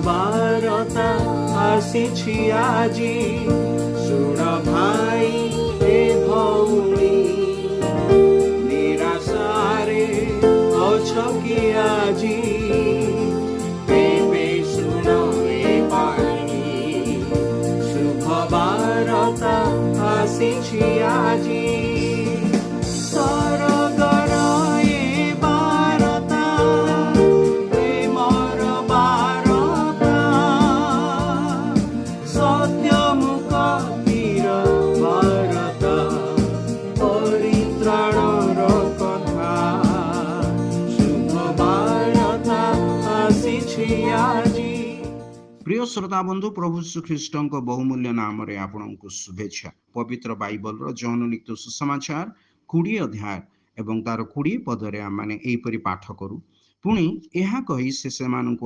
ବାରତା ଆସିଛି ଆଜି। ଶୁଣ ଭାଇ ଏ ଭଉଣୀ, ନିରାଶାରେ ଅଛ କି ଆଜି? ଏବେ ଶୁଣ ଏ ବାଣୀ, ଶୁଭ ବାରତା ଆସିଛି ଆଜି। प्रिय श्रोता बंधु, प्रभु यीशु ख्रीष्ट बहुमूल्य नाम रे आपनको शुभेच्छा। पवित्र बाइबल जौन लिखित सुसमाचार 20 अध्याय एवं तार 20 पदरे आम मैंने एपरी पाठ करू। पुणी यह कही से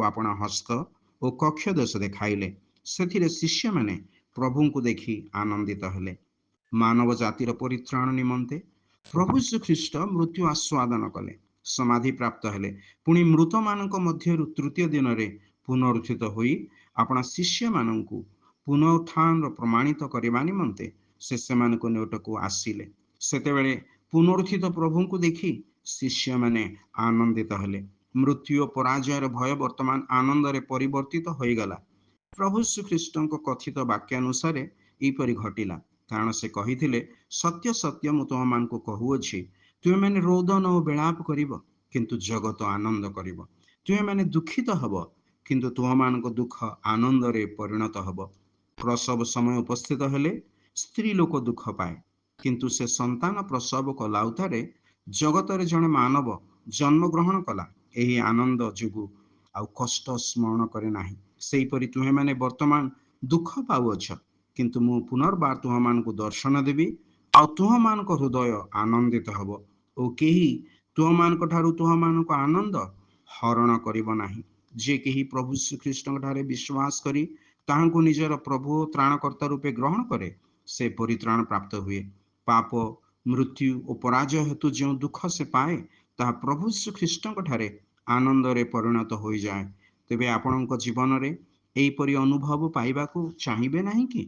अपना हस्त और कक्ष देश देखाइले। से शिष्य माने प्रभु को देखी आनंदित हेले। मानव जातिर परित्राण निमंते प्रभु यीशु ख्रीष्ट मृत्यु आस्वादन कले, समाधि प्राप्त हेले। पुणी मृत मानक मध्यरु तृतीय दिन रे पुनरुत्थित होई अपना शिष्य मानकु पुनरुत्थान प्रमाणित करने निमंते से निकटकू आसिले। सेतेबेले पुनरुत्थित प्रभु को देखी शिष्य माने आनंदित हेले। मृत्यु और पराजयर भय वर्तमान आनंद रे परिवर्तित हो गला। प्रभु श्रीकृष्ण कथित वाक्यानुसार यहपरि घटिला, कारण से कही सत्य सत्य मु तुम मान कहूअछि, तुमे मैंने रोदन और विलाप करिब किंतु जगत आनंद करिब। तुमे मैंने दुखित हब किंतु तुम मान दुख आनंद रे परिणत हब। प्रसव समय उपस्थित हेले स्त्री लोक दुख पाए, किंतु से संतान प्रसव कलाउतारे जगत रे जने मानव जन्म ग्रहण कला। यही आनंद जुगु आउ कष्ट स्मरण करे नाही। सेहीपरि तुमे माने वर्तमान दुख पाउअछ, किंतु मु पुनर्बार तुम मान को दर्शन देवी आ तुम मान को हृदय आनंदित हब और केही तुम मान को ठारू तुम मान को आनंद हरण करिब नाही। जे केही प्रभु श्रीकृष्ण ठारे विश्वास करी ताहांको निजर प्रभु त्राणकर्ता रूपे ग्रहण करे, से परित्राण प्राप्त हुए। पाप मृत्यु और पराजय हेतु जो दुख से पाए ताहा प्रभु श्रीकृष्ण ठारे आनंद रे परिणत हो जाए। तेबे आपणक जीवन रे एहीपरि अनुभव पाइबाकू चाहिबे नाही कि?